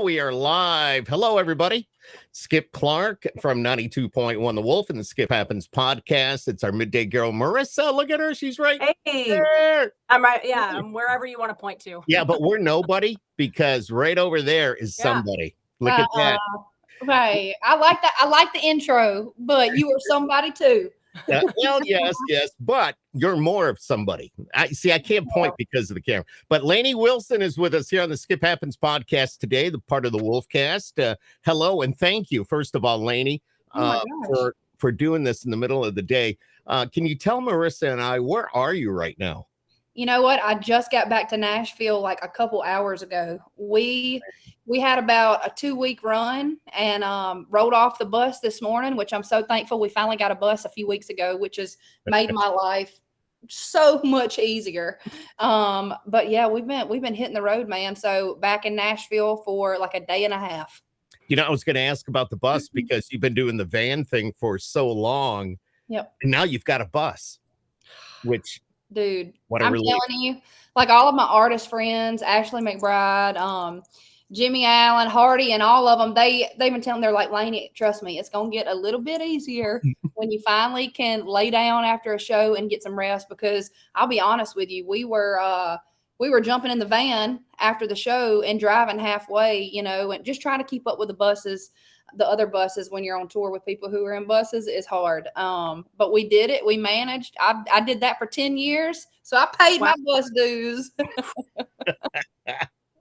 We are live. Hello, everybody. Skip Clark from 92.1 The Wolf and the Skip Happens podcast. It's our midday girl, Marissa. Look at her. She's right there. I'm right. Yeah, I'm wherever you want to point to. Yeah, but we're nobody because right over there is somebody. Look at that. Right. I like that. I like the intro, but you are somebody too. Well, yes, but you're more of somebody. I can't point because of the camera. But Lainey Wilson is with us here on the Skip Happens podcast today, the part of the Wolfcast. Hello and thank you, first of all, Lainey, for doing this in the middle of the day. Can you tell Marissa and I, where are you right now? You know what? I just got back to Nashville like a couple hours ago. We had about a 2-week run and rode off the bus this morning, which I'm so thankful. We finally got a bus a few weeks ago, which has made my life so much easier. But yeah, we've been hitting the road, man. So back in Nashville for like a day and a half. You know, I was going to ask about the bus because you've been doing the van thing for so long. Yep. And now you've got a bus, which... Dude, I'm telling you, like all of my artist friends, Ashley McBride, Jimmy Allen, Hardy, and all of them, they've been telling, they're like, Lainey, trust me, it's going to get a little bit easier when you finally can lay down after a show and get some rest, because I'll be honest with you, we were jumping in the van after the show and driving halfway, and just trying to keep up with the other buses when you're on tour with people who are in buses is hard. But we did it. We managed. I did that for 10 years. So I paid my bus dues.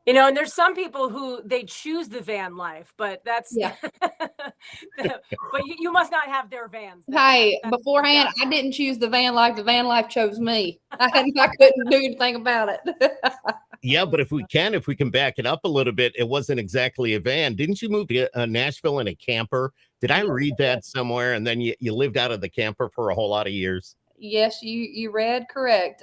And there's some people who they choose the van life, but that's, but you must not have their vans. Beforehand, I didn't choose the van life. The van life chose me. I couldn't do anything about it. Yeah, but if we can back it up a little bit, it wasn't exactly a van. Didn't you move to Nashville in a camper? Did I read that somewhere? And then you lived out of the camper for a whole lot of years? Yes, you read correct.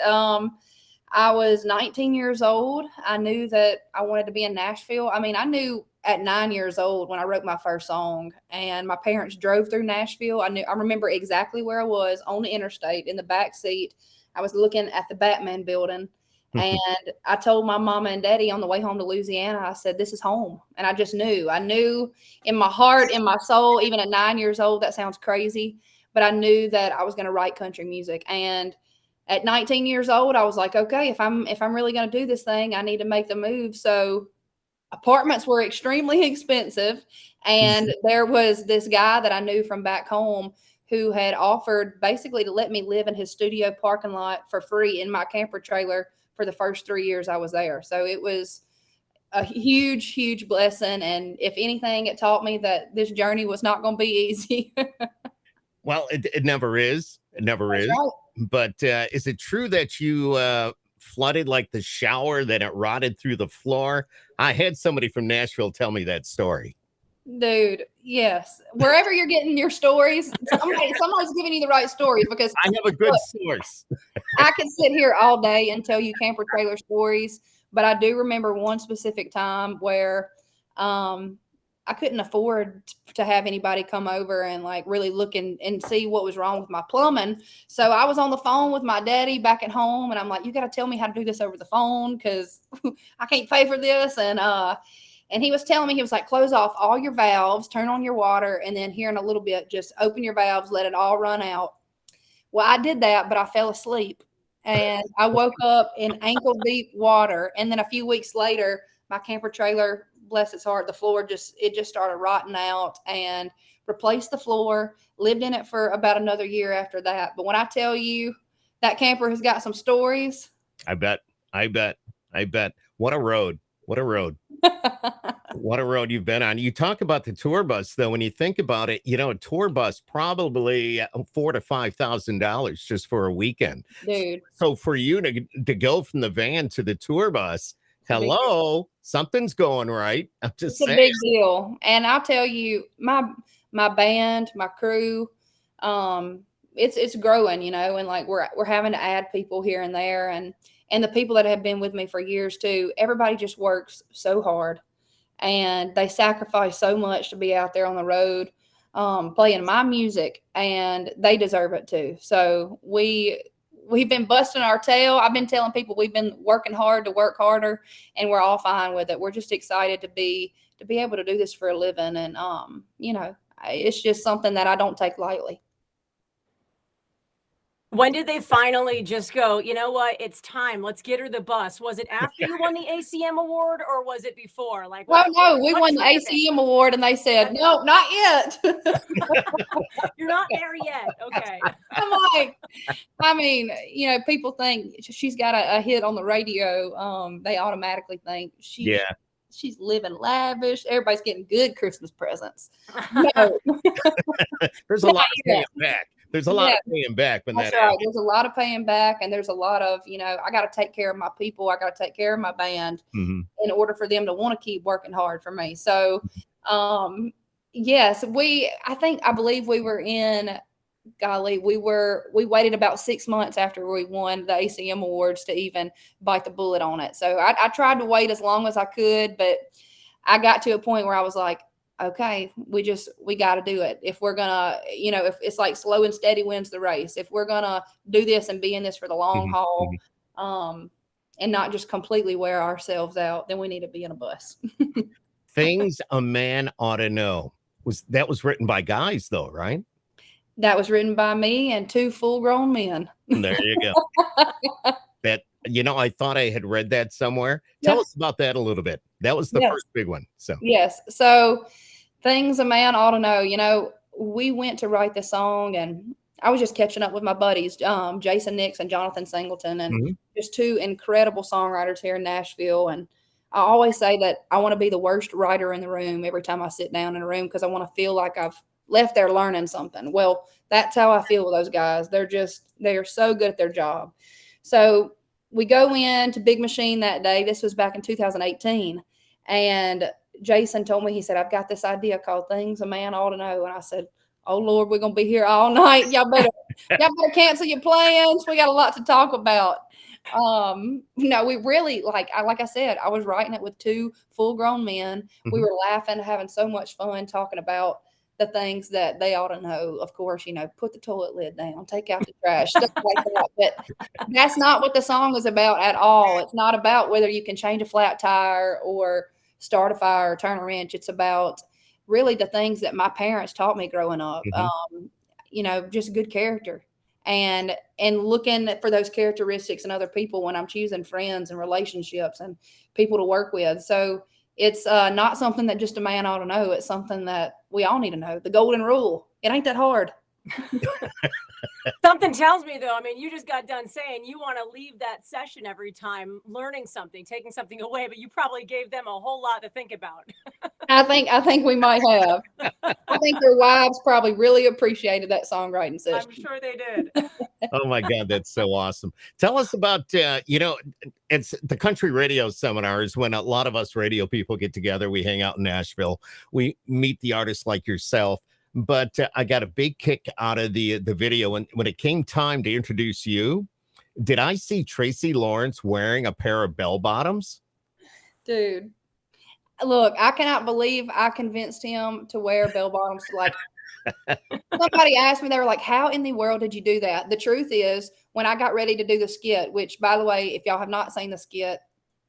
I was 19 years old. I knew that I wanted to be in Nashville. I mean, I knew at 9 years old when I wrote my first song, and my parents drove through Nashville. I remember exactly where I was on the interstate in the back seat. I was looking at the Batman building. And I told my mama and daddy on the way home to Louisiana, I said, this is home. And I just knew. I knew in my heart, in my soul, even at 9 years old, that sounds crazy, but I knew that I was going to write country music. And at 19 years old, I was like, okay, if I'm really going to do this thing, I need to make the move. So apartments were extremely expensive. And there was this guy that I knew from back home who had offered basically to let me live in his studio parking lot for free in my camper trailer for the first 3 years I was there. So it was a huge, huge blessing. And if anything, it taught me that this journey was not going to be easy. Well, it never is. It never is. Right. But is it true that you flooded like the shower, that it rotted through the floor? I had somebody from Nashville tell me that story. Dude, yes. Wherever you're getting your stories, somebody's giving you the right stories, because I have a good source. I could sit here all day and tell you camper trailer stories, but I do remember one specific time where I couldn't afford to have anybody come over and like really look and see what was wrong with my plumbing. So I was on the phone with my daddy back at home, and I'm like, you got to tell me how to do this over the phone, because I can't pay for this. And he was telling me, he was like, close off all your valves, turn on your water, and then here in a little bit, just open your valves, let it all run out. Well, I did that, but I fell asleep, and I woke up in ankle deep water. And then a few weeks later, my camper trailer, bless its heart, the floor just started rotting out, and replaced the floor, lived in it for about another year after that. But when I tell you that camper has got some stories. I bet. What a road. What a road. What a road you've been on. You talk about the tour bus, though. When you think about it, a tour bus probably $4,000 to $5,000 just for a weekend. Dude. So for you to go from the van to the tour bus, hello, something's going right. I'm just saying. It's a big deal. And I'll tell you, my band, my crew, it's growing, and like we're having to add people here and there, and the people that have been with me for years too, everybody just works so hard, and they sacrifice so much to be out there on the road, playing my music, and they deserve it too. So we've been busting our tail. I've been telling people we've been working hard to work harder, and we're all fine with it. We're just excited to be to be able to do this for a living. And, it's just something that I don't take lightly. When did they finally just go, you know what, it's time, let's get her the bus? Was it after you won the ACM award, or was it before? Like, No, we won the ACM award, and they said, no, not yet. You're not there yet. Okay. I'm like, I mean, people think she's got a hit on the radio. They automatically think she's living lavish. Everybody's getting good Christmas presents. No. There's a lot of paying back. There's a lot of paying back. That's right. There's a lot of paying back, and there's a lot of, I got to take care of my people. I got to take care of my band in order for them to want to keep working hard for me. So, yes, I believe we were in, we waited about 6 months after we won the ACM awards to even bite the bullet on it. So I tried to wait as long as I could, but I got to a point where I was like, okay, we got to do it. If we're gonna, if it's like slow and steady wins the race, if we're gonna do this and be in this for the long haul, and not just completely wear ourselves out, then we need to be in a bus. Things a Man Ought to Know was written by guys, though, right? That was written by me and 2 full-grown men. There you go. I thought I had read that somewhere. Tell us about that a little bit. That was the first big one. So yes. So Things a Man Ought to Know. We went to write this song, and I was just catching up with my buddies, Jason Nix and Jonathan Singleton, and just 2 incredible songwriters here in Nashville. And I always say that I want to be the worst writer in the room every time I sit down in a room, because I want to feel like I've left there learning something. Well, that's how I feel with those guys. They are so good at their job. So we go in to Big Machine that day. This was back in 2018. And Jason told me, he said, I've got this idea called Things a Man Ought to Know. And I said, oh Lord, we're going to be here all night. Y'all better cancel your plans. We got a lot to talk about. We really, like I said, I was writing it with 2 full-grown men. We were laughing, having so much fun talking about the things that they ought to know. Of course, put the toilet lid down, take out the trash, stuff like that. But that's not what the song is about at all. It's not about whether you can change a flat tire or start a fire or turn a wrench. It's about really the things that my parents taught me growing up. Just good character, and looking for those characteristics in other people when I'm choosing friends and relationships and people to work with. So it's not something that just a man ought to know. It's something that we all need to know. The golden rule. It ain't that hard. Something tells me, though, you just got done saying you want to leave that session every time learning something, taking something away, but you probably gave them a whole lot to think about. I think we might have. I think their wives probably really appreciated that songwriting session. I'm sure they did. Oh my God, that's so awesome. Tell us about, it's the country radio seminars when a lot of us radio people get together. We hang out in Nashville. We meet the artists like yourself. But I got a big kick out of the video. And when it came time to introduce you, did I see Tracy Lawrence wearing a pair of bell bottoms? Dude, look, I cannot believe I convinced him to wear bell bottoms. Like, somebody asked me, they were like, how in the world did you do that? The truth is, when I got ready to do the skit, which, by the way, if y'all have not seen the skit,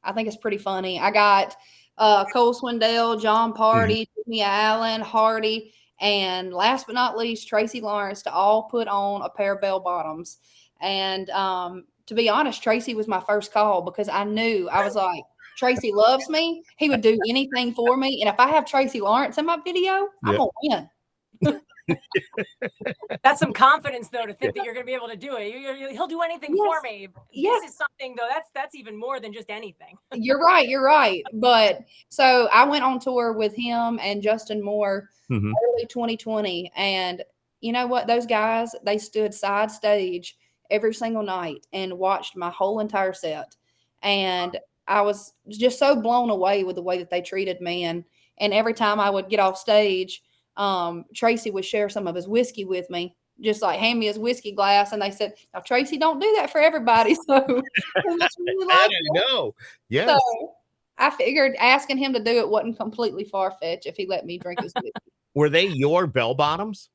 I think it's pretty funny. I got Cole Swindell, John Party, Jimmy Allen, Hardy, and last but not least, Tracy Lawrence, to all put on a pair of bell bottoms. And to be honest, Tracy was my first call, because I was like, Tracy loves me. He would do anything for me. And if I have Tracy Lawrence in my video, I'm going to win. That's some confidence, though, to think that you're going to be able to do it. He'll do anything for me. Yes. This is something, though, that's even more than just anything. You're right. But so I went on tour with him and Justin Moore early 2020. And you know what? Those guys, they stood side stage every single night and watched my whole entire set. And I was just so blown away with the way that they treated me. And every time I would get off stage, Tracy would share some of his whiskey with me, just like hand me his whiskey glass. And they said, now, Tracy, don't do that for everybody. So really I know. Yes. So I figured asking him to do it wasn't completely far-fetched if he let me drink his whiskey. Were they your bell bottoms?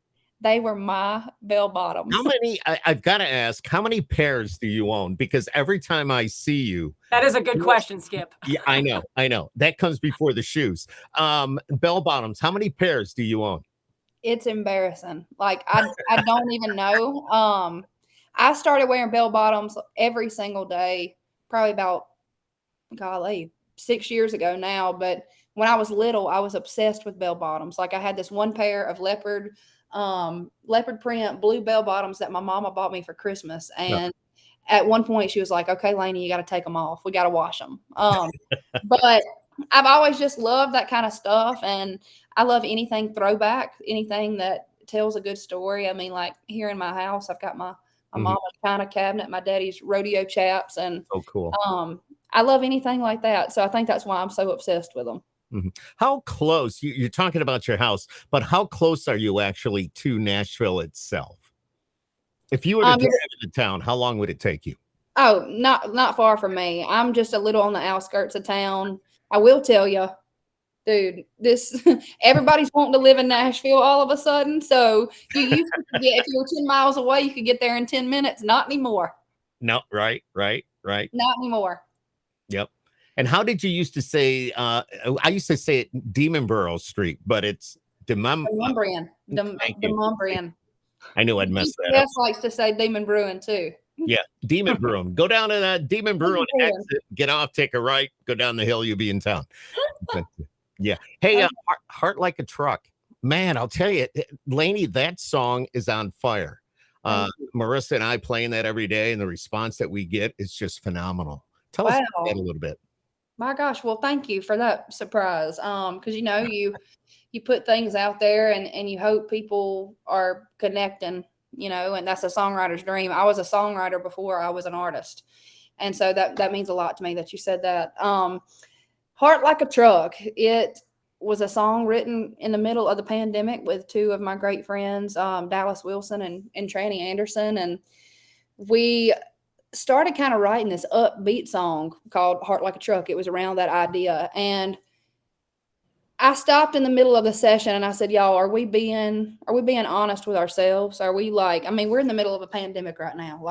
They were my bell bottoms. How many? I've got to ask, how many pairs do you own? Because every time I see you, That is a good question, Skip. yeah, I know. That comes before the shoes. Bell bottoms, how many pairs do you own? It's embarrassing. Like I don't even know. I started wearing bell bottoms every single day, probably about golly, 6 years ago now. But when I was little, I was obsessed with bell bottoms. Like I had this one pair of leopard print blue bell bottoms that my mama bought me for Christmas. And at one point she was like, okay, Lainey, you got to take them off. We got to wash them. But I've always just loved that kind of stuff. And I love anything throwback, anything that tells a good story. I mean, like here in my house, I've got my mama's china cabinet, my daddy's rodeo chaps. And Oh, cool. I love anything like that. So I think that's why I'm so obsessed with them. How close, you're talking about your house, but how close are you actually to Nashville itself? If you were to drive into town, how long would it take you? Oh, not far from me. I'm just a little on the outskirts of town. I will tell you, dude, this everybody's wanting to live in Nashville all of a sudden. So you used to get, if you were 10 miles away, you could get there in 10 minutes. Not anymore. No, right. Not anymore. Yep. And how did you used to say, I used to say it Demonboro Street, but it's Demumbrian. I knew I'd mess that up. Yes, likes to say Demon Brewing too. Yeah, Demon Brewing. Go down to that Demon Brewing exit, get off, take a right, go down the hill, you'll be in town. But, yeah. Hey, Heart Like a Truck. Man, I'll tell you, Lainey, that song is on fire. Marissa and I playing that every day, and the response that we get is just phenomenal. Tell us about that a little bit. My gosh, well, thank you for that surprise. Because you put things out there and you hope people are connecting, and that's a songwriter's dream. I was a songwriter before I was an artist. And so that means a lot to me that you said that. Heart Like a Truck. It was a song written in the middle of the pandemic with two of my great friends, Dallas Wilson and Tranny Anderson. And we started kind of writing this upbeat song called Heart Like a Truck. It was around that idea. And I stopped in the middle of the session and I said, y'all, are we being honest with ourselves? Are we we're in the middle of a pandemic right now.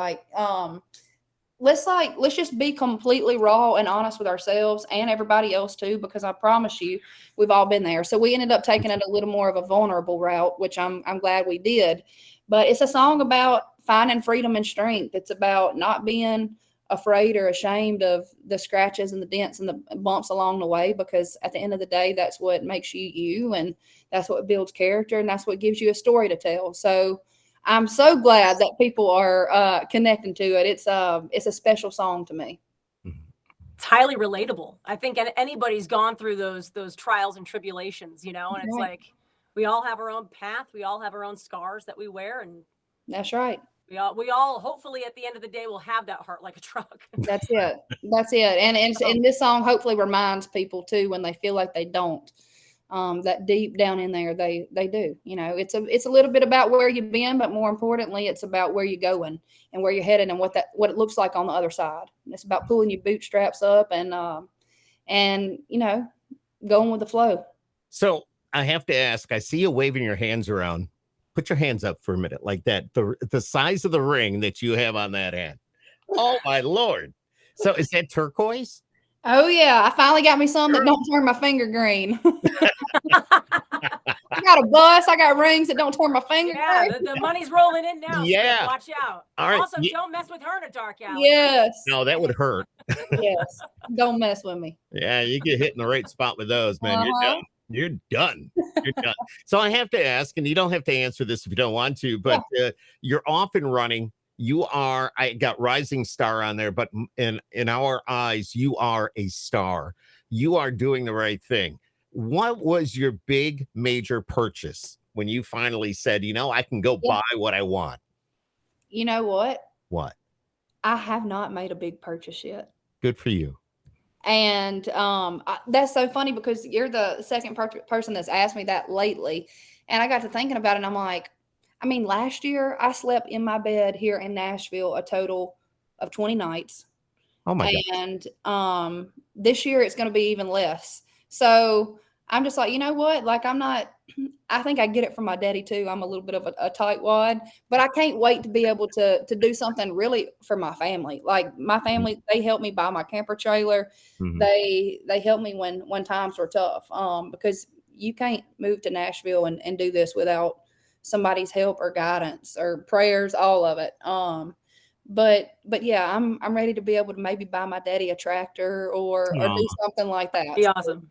Let's just be completely raw and honest with ourselves and everybody else too, because I promise you, we've all been there. So we ended up taking it a little more of a vulnerable route, which I'm glad we did. But it's a song about finding freedom and strength. It's about not being afraid or ashamed of the scratches and the dents and the bumps along the way, because at the end of the day, that's what makes you you, and that's what builds character, and that's what gives you a story to tell. So I'm so glad that people are connecting to it. It's a special song to me. It's highly relatable. I think anybody's gone through those trials and tribulations, and it's like we all have our own path. We all have our own scars that we wear, and that's right. We all hopefully at the end of the day will have that heart like a truck. That's it. And this song hopefully reminds people too, when they feel like they don't, that deep down in there they do. It's a little bit about where you've been, but more importantly, it's about where you're going and where you're headed and what it looks like on the other side. And it's about pulling your bootstraps up and going with the flow. So I have to ask, I see you waving your hands around. Put your hands up for a minute like that. The size of the ring that you have on that hand. Oh my Lord. So is that turquoise? Oh yeah. I finally got me some that don't turn my finger green. I got a bus. I got rings that don't turn my finger green. The money's rolling in now. Yeah. So watch out. All right. Also, don't mess with her in a dark alley. Yes. No, that would hurt. Yes. Don't mess with me. Yeah, you get hit in the right spot with those, man. You're done. You're done. So I have to ask, and you don't have to answer this if you don't want to, but you're off and running. I got rising star on there, but in our eyes, you are a star. You are doing the right thing. What was your big major purchase when you finally said, I can go buy what I want? You know what? What? I have not made a big purchase yet. Good for you. And that's so funny because you're the second person that's asked me that lately. And I got to thinking about it. And I'm like, last year I slept in my bed here in Nashville a total of 20 nights. Oh my God. And this year it's going to be even less. So I'm just like, you know what? Like, I think I get it from my daddy too. I'm a little bit of a tightwad, but I can't wait to be able to do something really for my family. Like my family, they helped me buy my camper trailer. Mhm. They helped me when times were tough. Because you can't move to Nashville and do this without somebody's help or guidance or prayers, all of it. But yeah, I'm ready to be able to maybe buy my daddy a tractor or do Aw. something like that. Be So, awesome.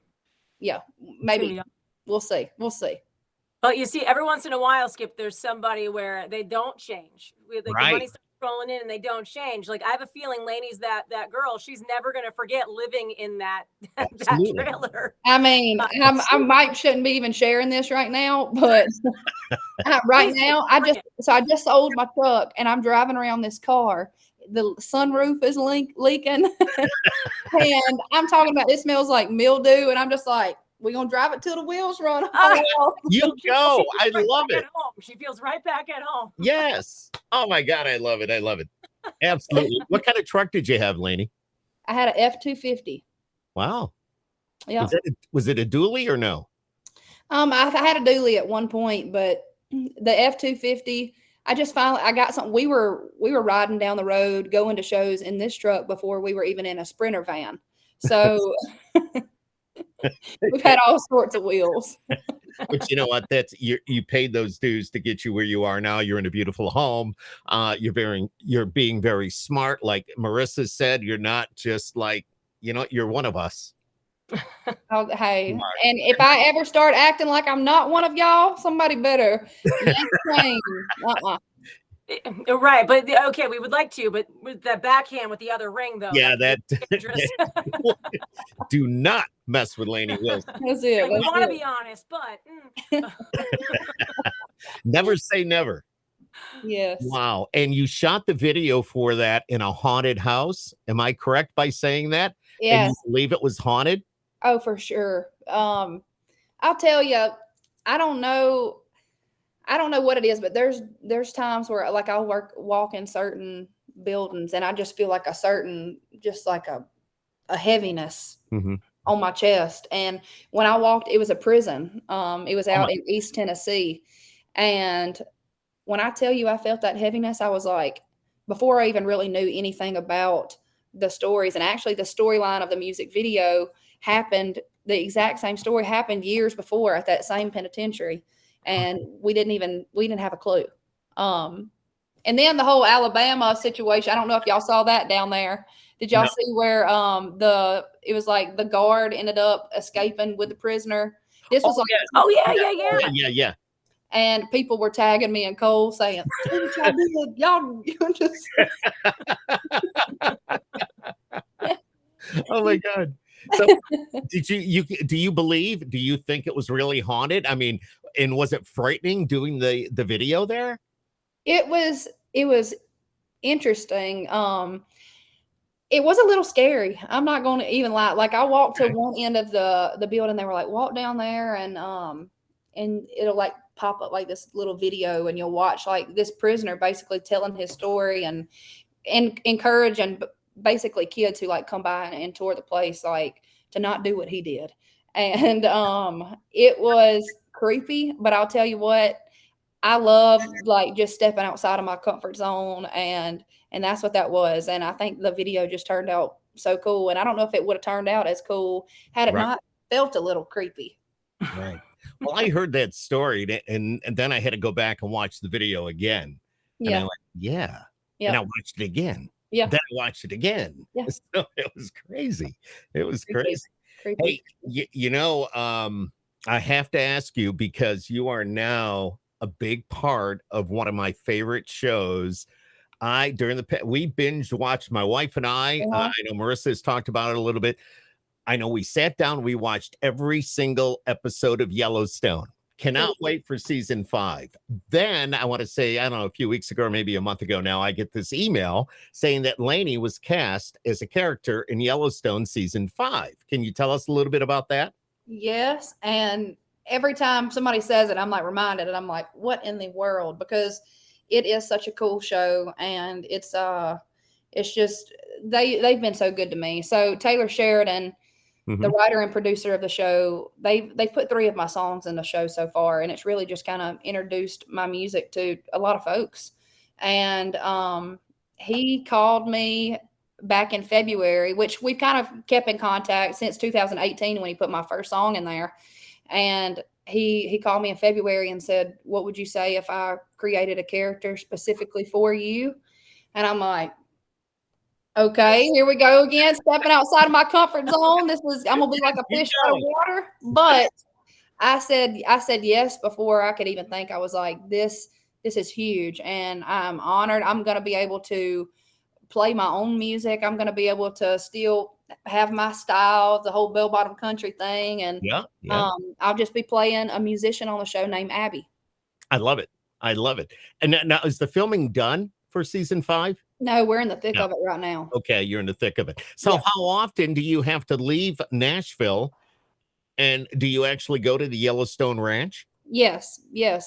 yeah, It's gonna maybe be we'll see. We'll see. But you see, every once in a while, Skip, there's somebody where they don't change. Like the Right. money starts rolling in and they don't change. Like I have a feeling Lainey's that girl. She's never gonna forget living in that that Absolutely. trailer. I mean, I might shouldn't be even sharing this right now, but right Please now, bring it. I just sold my truck and I'm driving around this car. The sunroof is leaking, and I'm talking about it smells like mildew, and I'm just like, we're gonna drive it till the wheels run off. You She go. feels I right love back it. at home. She feels right back at home. Yes. Oh my God, I love it. I love it. Absolutely. What kind of truck did you have, Lainey? I had an F-250. Wow. Yeah. Was it a dually or no? I had a dually at one point, but the F-250, I got something. We were riding down the road, going to shows in this truck before we were even in a Sprinter van. So we've had all sorts of wheels. But you know what? You paid those dues to get you where you are now. You're in a beautiful home. You're being very smart. Like Marissa said, you're not just like, you're one of us. Hey, Smart. and if I ever start acting like I'm not one of y'all, somebody better yank the chain. Right, but okay, we would like to, but with that backhand with the other ring, though, Yeah, that's that dangerous. do not mess with Lainey Wilson. That's it. Like we That's want to it. be honest, but Never say never. Yes. Wow. And you shot the video for that in a haunted house. Am I correct by saying that? And you Yes. believe it was haunted? Oh, for sure. I'll tell you, I don't know. I don't know what it is, but there's times where like I'll walk in certain buildings and I just feel like just like a heaviness Mm-hmm. on my chest. And when I walked, it was a prison. It was Oh my, out in East Tennessee. And when I tell you I felt that heaviness, I was like, before I even really knew anything about the stories, and actually the storyline of the music video happened, the exact same story happened years before at that same penitentiary. And we didn't have a clue. And then the whole Alabama situation, I don't know if y'all saw that down there. Did y'all no. see where it was like the guard ended up escaping with the prisoner? This was Oh, like yes. oh yeah. Yeah. and people were tagging me and Cole saying, "See what y'all did? Y'all just." Oh my God. So do you think it was really haunted? I mean, and was it frightening doing the video there? It was interesting. It was a little scary. I'm not going to even lie. Like I walked to Okay. one end of the building, they were like, walk down there and it'll like pop up like this little video and you'll watch like this prisoner basically telling his story and encourage and basically kids who like come by and tour the place like to not do what he did. And it was creepy, but I'll tell you what, I love like just stepping outside of my comfort zone and that's what that was. And I think the video just turned out so cool. And I don't know if it would have turned out as cool had it Right. not felt a little creepy. Right. Well, I heard that story and then I had to go back and watch the video again. And I Yeah. went, yeah. And I Yeah. watched it again. Yeah. Then I watched it again. Yeah. So it was crazy. It was Creepy. crazy. Creepy. Hey, I have to ask you because you are now a big part of one of my favorite shows. We binge watched, my wife and I Uh-huh. know Marissa has talked about it a little bit. I know we sat down, we watched every single episode of Yellowstone. Cannot wait for season 5. Then I want to say, I don't know, a few weeks ago, or maybe a month ago now, I get this email saying that Lainey was cast as a character in Yellowstone season 5. Can you tell us a little bit about that? Yes. And every time somebody says it, I'm like reminded and I'm like, what in the world? Because it is such a cool show and it's just they've been so good to me. So Taylor Sheridan, the writer and producer of the show, they put 3 of my songs in the show so far, and it's really just kind of introduced my music to a lot of folks. And he called me back in February, which we've kind of kept in contact since 2018 when he put my first song in there. And he called me in February and said, "What would you say if I created a character specifically for you?" And I'm like, okay, here we go again, stepping outside of my comfort zone. I'm gonna be like a fish out of water. But I said yes before I could even think. I was like, this is huge, and I'm honored. I'm gonna be able to play my own music. I'm gonna be able to still have my style, the whole bell bottom country thing, and I'll just be playing a musician on the show named Abby. I love it. And now, is the filming done for season 5? No, we're in the thick of it right now. Okay, you're in the thick of it. So how often do you have to leave Nashville, and do you actually go to the Yellowstone Ranch? Yes.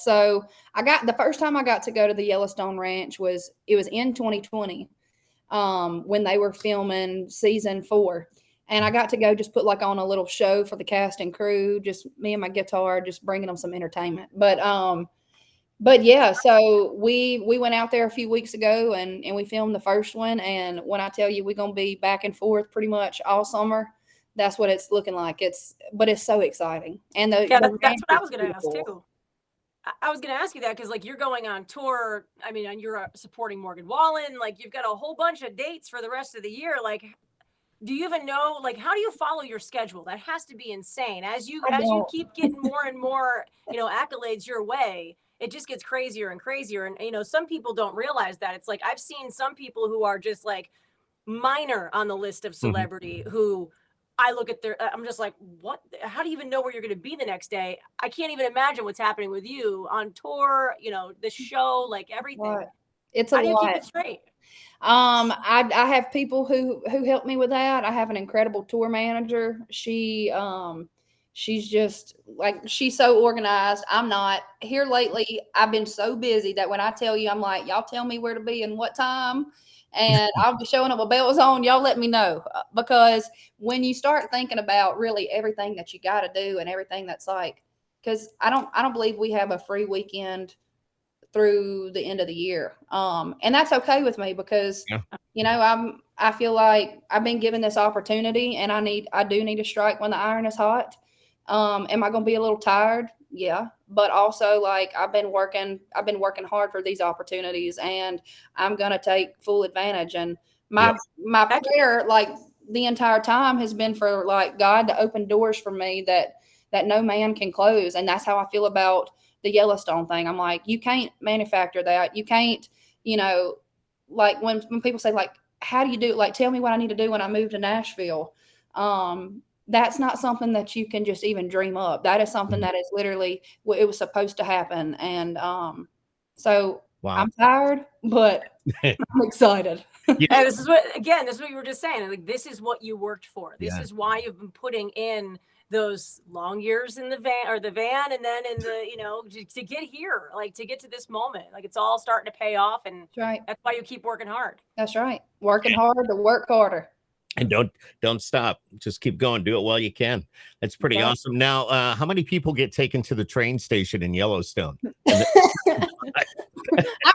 So the first time I got to go to the Yellowstone Ranch was in 2020, when they were filming season 4. And I got to go just put like on a little show for the cast and crew, just me and my guitar, just bringing them some entertainment. But yeah, so we went out there a few weeks ago and we filmed the first one. And when I tell you we're gonna be back and forth pretty much all summer, that's what it's looking like. But it's so exciting. And that's what I was gonna ask too. I was gonna ask you that because like you're going on tour. I mean, and you're supporting Morgan Wallen. Like you've got a whole bunch of dates for the rest of the year. Like, do you even know? Like, how do you follow your schedule? That has to be insane. As you keep getting more and more, accolades your way, it just gets crazier and crazier. And some people don't realize that. It's like I've seen some people who are just like minor on the list of celebrity who I look at I'm just like, what? How do you even know where you're going to be the next day? I can't even imagine what's happening with you on tour, the show, like everything. What? It's a lot. How do you keep it straight? I have people who help me with that. I have an incredible tour manager. She's just like, she's so organized. I'm not. Here lately, I've been so busy that when I tell you, I'm like, y'all tell me where to be and what time. And I'll be showing up with bells on. Y'all let me know, because when you start thinking about really everything that you got to do and everything that's like, because I don't believe we have a free weekend through the end of the year. And that's okay with me because, I feel like I've been given this opportunity and I do need to strike when the iron is hot. Am I going to be a little tired? Yeah. But also like I've been working hard for these opportunities and I'm going to take full advantage. And my prayer, like the entire time, has been for like God to open doors for me that no man can close. And that's how I feel about the Yellowstone thing. I'm like, you can't manufacture that. You can't, like when people say like, how do you do it? Like, tell me what I need to do when I move to Nashville. That's not something that you can just even dream up. That is something that is literally it was supposed to happen. And so I'm tired, but I'm excited. And this is what you were just saying. Like, this is what you worked for. This is why you've been putting in those long years in the van and then in the, to get here, like to get to this moment. Like it's all starting to pay off. And that's why you keep working hard. That's right. Working hard to work harder. And don't stop. Just keep going. Do it while you can. That's pretty awesome. Now, how many people get taken to the train station in Yellowstone? I'm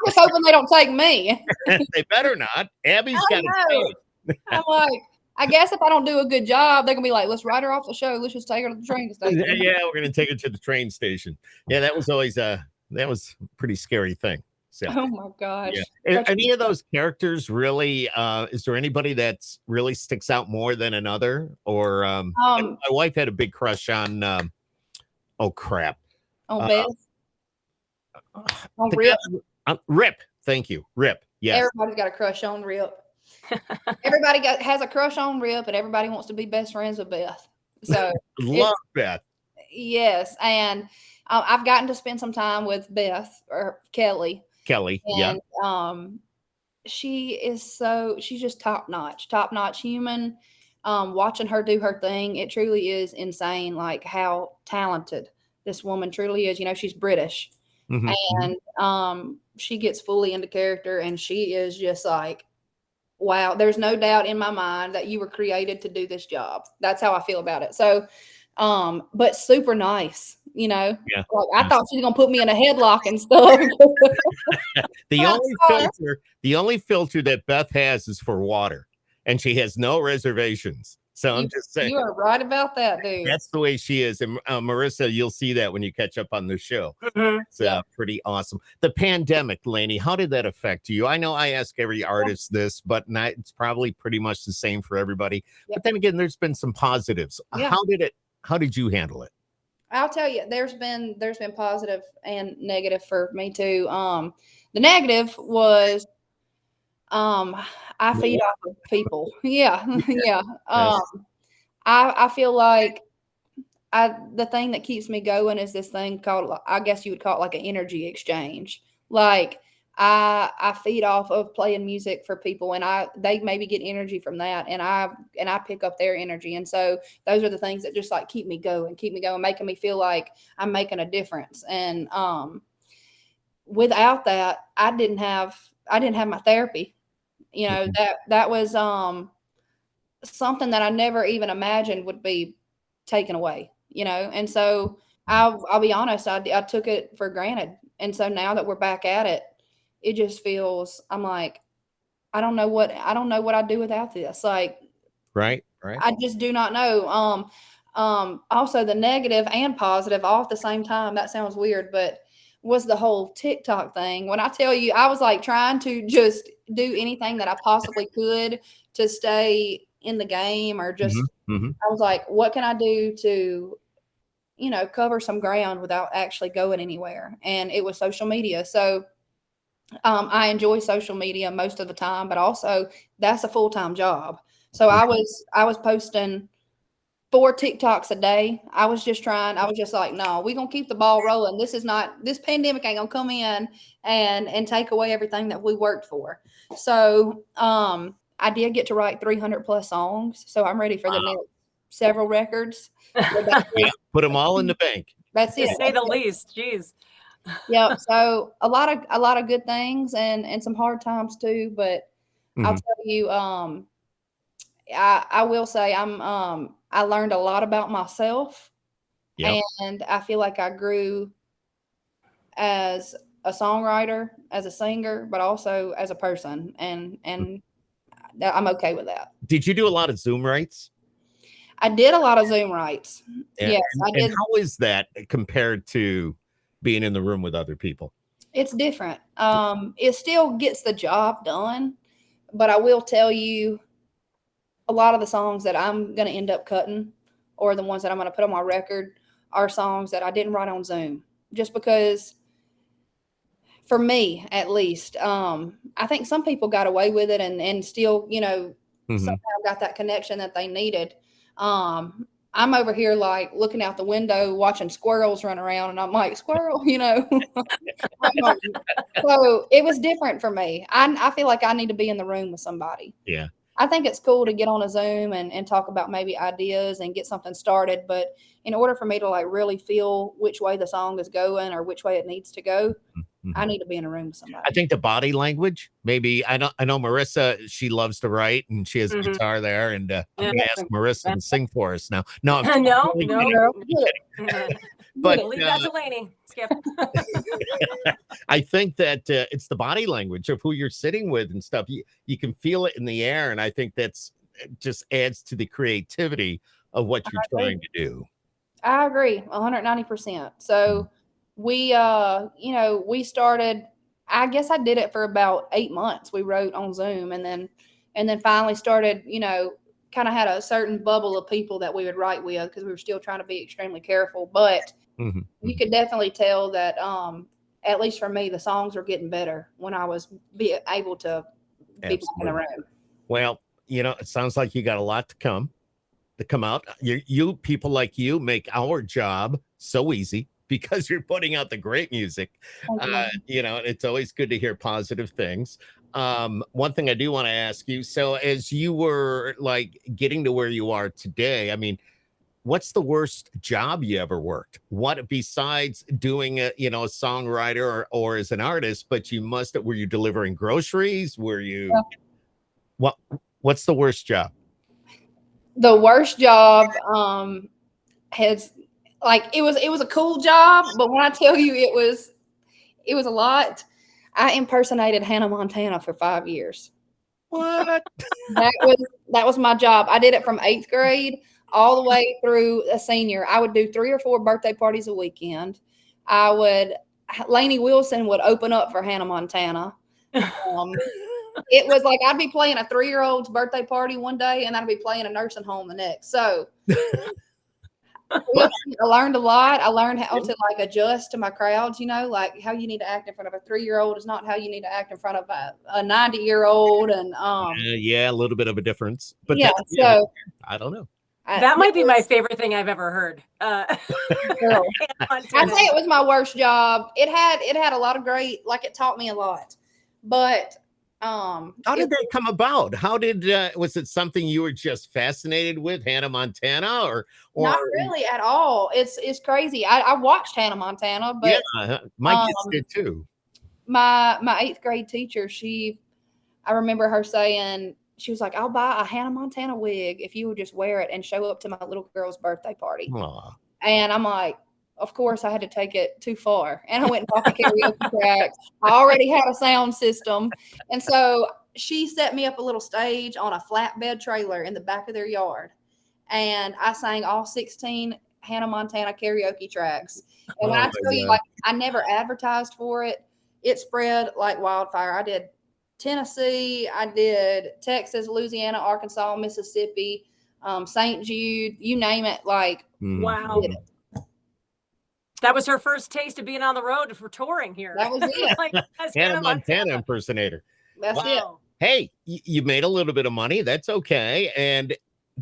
just hoping they don't take me. They better not. Abby's got to take. I'm like, I guess if I don't do a good job, they're gonna be like, let's write her off the show. Let's just take her to the train station. Yeah, we're gonna take her to the train station. Yeah, that was always that was a pretty scary thing. So, oh my gosh. Yeah. Any of those characters really, is there anybody that's really sticks out more than another? Or my wife had a big crush on oh crap. Oh, Beth. Rip. Rip. Thank you. Rip. Yes. Everybody's got a crush on Rip. Everybody has a crush on Rip, and everybody wants to be best friends with Beth. So love Beth. Yes, and I've gotten to spend some time with Beth or Kelly. And, she's just top notch human. Watching her do her thing, it truly is insane. Like how talented this woman truly is. She's British, and she gets fully into character, and she is just like wow, there's no doubt in my mind that you were created to do this job. That's how I feel about it. So, but super nice, you know. Yeah. Like I thought she was gonna put me in a headlock and stuff. The only filter that Beth has is for water, and she has no reservations. So I'm just saying. You are right about that, dude. That's the way she is. And Marissa, you'll see that when you catch up on the show. It's pretty awesome. The pandemic, Lainey, how did that affect you? I know I ask every artist this, but it's probably pretty much the same for everybody. But then again, there's been some positives. How did you handle it? I'll tell you, there's been positive and negative for me too. The negative was I feed off of people. Yeah. Yeah. I feel like the thing that keeps me going is this thing called, I guess you would call it like an energy exchange. Like I feed off of playing music for people, and they maybe get energy from that, and I pick up their energy. And so those are the things that just like keep me going, making me feel like I'm making a difference. And without that, I didn't have my therapy. You know, that was something that I never even imagined would be taken away, you know. And so I'll be honest, I took it for granted. And so now that we're back at it, it just feels, I'm like, I don't know what I'd do without this. Like, right. I just do not know. Also the negative and positive all at the same time. That sounds weird, but was the whole TikTok thing. When I tell you, I was like trying to just do anything that I possibly could to stay in the game, or just, I was like, what can I do to, you know, cover some ground without actually going anywhere? And it was social media. So I enjoy social media most of the time, but also that's a full-time job. So I was posting 4 TikToks a day. I was just like, no, we're going to keep the ball rolling. This pandemic ain't going to come in and take away everything that we worked for. So I did get to write 300 plus songs. So I'm ready for the next several records. Put them all in the bank. That's it. To say the least. Jeez. Yeah. So a lot of good things and some hard times too. But I'll tell you, I will say I learned a lot about myself, and I feel like I grew as a songwriter, as a singer, but also as a person, and I'm okay with that. Did you do a lot of Zoom writes? I did a lot of Zoom writes. Yes, I did. And how is that compared to being in the room with other people? It's different. It still gets the job done, but I will tell you, a lot of the songs that I'm going to end up cutting, or the ones that I'm going to put on my record, are songs that I didn't write on Zoom, just because, for me at least, I think some people got away with it and still, you know, somehow got that connection that they needed. I'm over here like looking out the window, watching squirrels run around, and I'm like, squirrel, you know. So it was different for me. I feel like I need to be in the room with somebody. Yeah. I think it's cool to get on a Zoom and talk about maybe ideas and get something started. But in order for me to like really feel which way the song is going or which way it needs to go, I need to be in a room with somebody. I think the body language, maybe. I know Marissa, she loves to write, and she has a guitar there, and I'm going to ask Marissa to sing for us now. No, no. But leave that to Lainey. Skip. I think that it's the body language of who you're sitting with and stuff. You can feel it in the air, and I think that's just adds to the creativity of what you're trying to do. I agree 190%. So we, you know, we started, I guess I did it for about 8 months. We wrote on Zoom, and then finally started, you know, kind of had a certain bubble of people that we would write with, because we were still trying to be extremely careful. But you could definitely tell that, at least for me, the songs were getting better when I was able to be in the room. Well, you know, it sounds like you got a lot to come out. You people like you make our job so easy, because you're putting out the great music. You know, it's always good to hear positive things. One thing I do want to ask you, so as you were like getting to where you are today, I mean, what's the worst job you ever worked? What, besides doing a songwriter or as an artist, but were you delivering groceries? Were you? What's the worst job? The worst job has it was a cool job, but when I tell you it was a lot. I impersonated Hannah Montana for 5 years. What? That was my job. I did it from 8th grade all the way through a senior. I would do 3 or 4 birthday parties a weekend. Lainey Wilson would open up for Hannah Montana. It was like I'd be playing a 3-year-old's birthday party one day, and I'd be playing a nursing home the next. So I learned a lot. I learned how to adjust to my crowds, like how you need to act in front of a 3-year-old is not how you need to act in front of a 90-year-old. And yeah, a little bit of a difference. But yeah, so I don't know. That might be my favorite thing I've ever heard. I'd say it was my worst job. It had a lot of great, it taught me a lot. But how did that come about? How did was it something you were just fascinated with, Hannah Montana, or not really at all? It's crazy. I watched Hannah Montana, but yeah, my kids did too. My 8th grade teacher, I remember her saying, she was like, "I'll buy a Hannah Montana wig if you would just wear it and show up to my little girl's birthday party." Aww. And I'm like, of course, I had to take it too far. And I went and bought the karaoke track. I already had a sound system. And so she set me up a little stage on a flatbed trailer in the back of their yard. And I sang all 16 Hannah Montana karaoke tracks. And when I tell you, I never advertised for it. It spread like wildfire. I did Tennessee, I did Texas, Louisiana, Arkansas, Mississippi, St. Jude, you name it. Wow. That was her first taste of being on the road for touring here. That was it. Hannah Montana impersonator. That's it. Hey, you made a little bit of money. That's okay. And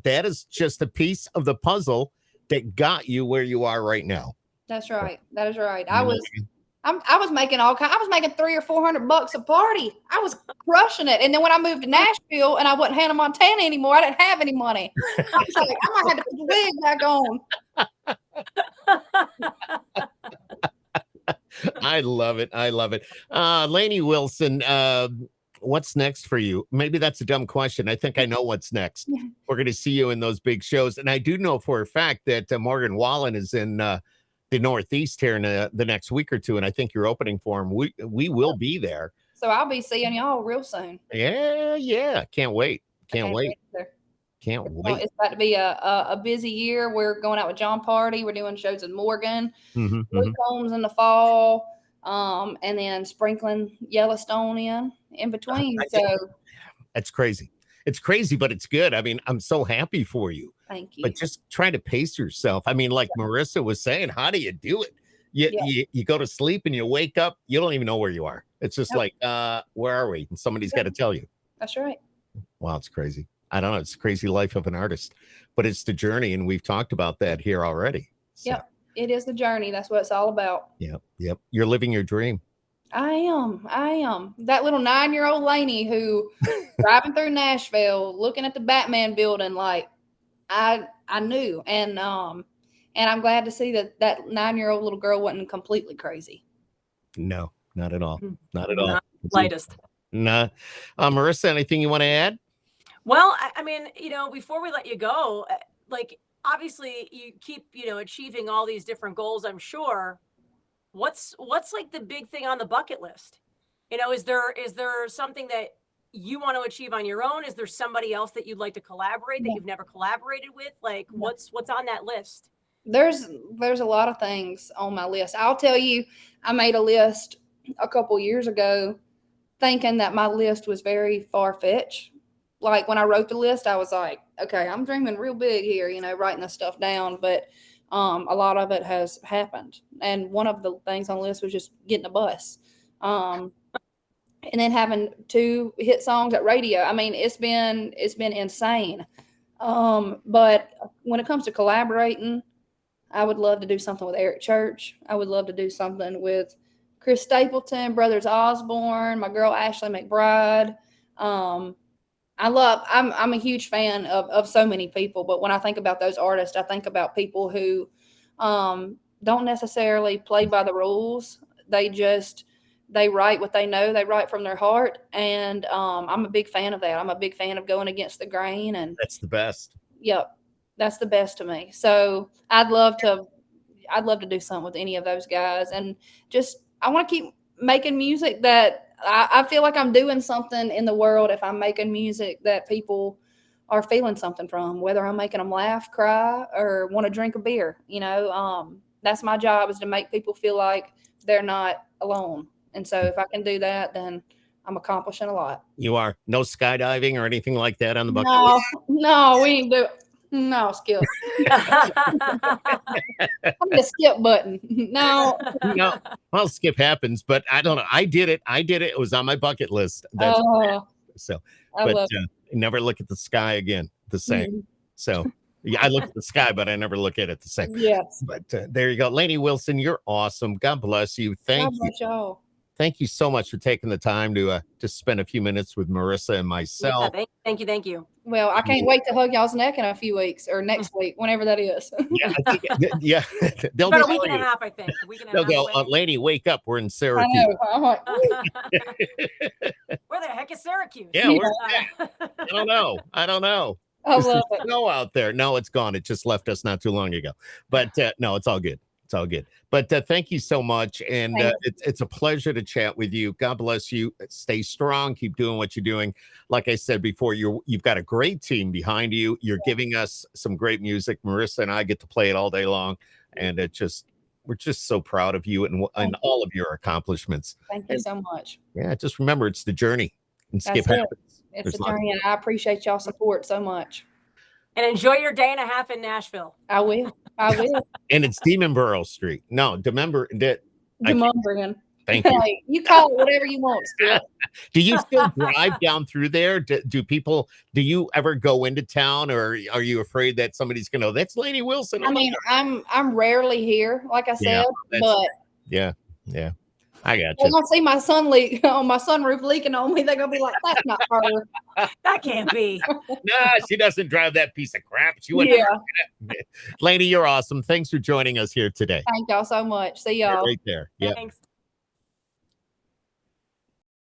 that is just a piece of the puzzle that got you where you are right now. That's right. That is right. I was making I was making $300 or $400 a party. I was crushing it. And then when I moved to Nashville and I wasn't Hannah Montana anymore, I didn't have any money. I was like, I might have to put the wig back on. I love it. Lainey Wilson, what's next for you? Maybe that's a dumb question. I think I know what's next. We're going to see you in those big shows. And I do know for a fact that Morgan Wallen is in the Northeast here in the next week or two. And I think you're opening for him. We will be there. So I'll be seeing y'all real soon. Yeah. Can't wait. Can't wait. It's about to be a busy year. We're going out with John Party. We're doing shows in Morgan, Luke Combs in the fall, and then sprinkling Yellowstone in between. So that's crazy. It's crazy, but it's good. I mean, I'm so happy for you. Thank you. But just try to pace yourself. I mean, like Marissa was saying, how do you do it? You go to sleep and you wake up, you don't even know where you are. It's just where are we? And somebody's got to tell you. That's right. Wow, it's crazy. I don't know. It's the crazy life of an artist, but it's the journey. And we've talked about that here already. So. Yep. It is the journey. That's what it's all about. Yep. You're living your dream. I am. That little 9-year-old Lainey who driving through Nashville, looking at the Batman building, I knew. And I'm glad to see that 9-year-old little girl wasn't completely crazy. No, not at all. Not at all. Not lightest. Nah. Marissa, anything you want to add? Well, I mean, before we let you go, obviously you keep, achieving all these different goals, I'm sure. What's the big thing on the bucket list? Is there something that you want to achieve on your own? Is there somebody else that you'd like to collaborate that you've never collaborated with? What's on that list? There's a lot of things on my list. I'll tell you, I made a list a couple years ago thinking that my list was very far-fetched. When I wrote the list, I was like, okay, I'm dreaming real big here, writing this stuff down. But a lot of it has happened. And one of the things on the list was just getting a bus. And then having 2 hit songs at radio. I mean, it's been insane. But when it comes to collaborating, I would love to do something with Eric Church. I would love to do something with Chris Stapleton, Brothers Osborne, my girl Ashley McBride. I'm a huge fan of so many people, but when I think about those artists, I think about people who don't necessarily play by the rules. They they write what they know. They write from their heart, and I'm a big fan of that. I'm a big fan of going against the grain, and That's the best. yep, that's the best to me. So I'd love to do something with any of those guys, and just I want to keep making music that I feel like I'm doing something in the world if I'm making music that people are feeling something from, whether I'm making them laugh, cry, or want to drink a beer. That's my job, is to make people feel like they're not alone. And so if I can do that, then I'm accomplishing a lot. You are. No skydiving or anything like that on the bucket No, list? no, we ain't do. No, Skip. I need a skip button. No. No. Well, skip happens, but I don't know. I did it. It was on my bucket list. That's so. I But love it. never look at the sky again the same. Mhm. So yeah, I look at the sky, but I never look at it the same. Yes. But there you go. Lainey Wilson, you're awesome. God bless you. Thank God you. bless y'all. Thank you so much for taking the time to just spend a few minutes with Marissa and myself. Yeah, thank you. Well, I can't wait to hug y'all's neck in a few weeks, or next week, whenever that is. Yeah, I think, yeah. They'll About be a week and a telling you. half, I think. A week and a They'll half go, away. Lainey, wake up. We're in I Syracuse. know. I'm like, Where the heck is Syracuse? Yeah, I don't know. I There's love it. snow out there. No, it's gone. It just left us not too long ago. But no, it's all good. It's all good. But thank you so much. And Thank it's a pleasure to chat with you. God bless you. Stay strong. Keep doing what you're doing. Like I said before, you've got a great team behind you. You're giving us some great music. Marissa and I get to play it all day long. And we're just so proud of you and all of your accomplishments. Thank you so much. Yeah, just remember, it's the journey. And That's skip it. happens. It's There's a lots- journey, and I appreciate y'all support so much. And enjoy your day and a half in Nashville. I will. I will. And it's Demon Borough Street. No, remember that. Demumbrian. Thank you. Hey, you call it whatever you want, Skip. Do you still drive down through there? Do you ever go into town, or are you afraid that somebody's gonna, that's Lainey Wilson? I mean, I'm rarely here, like I said, but yeah. I got when you. I see my sun leak on my sunroof leaking on me, they're gonna be like, "That's not her." That can't be. Nah, she doesn't drive that piece of crap. She wouldn't. Yeah. Lainey, you're awesome. Thanks for joining us here today. Thank y'all so much. See y'all. Right there. Yeah. Thanks.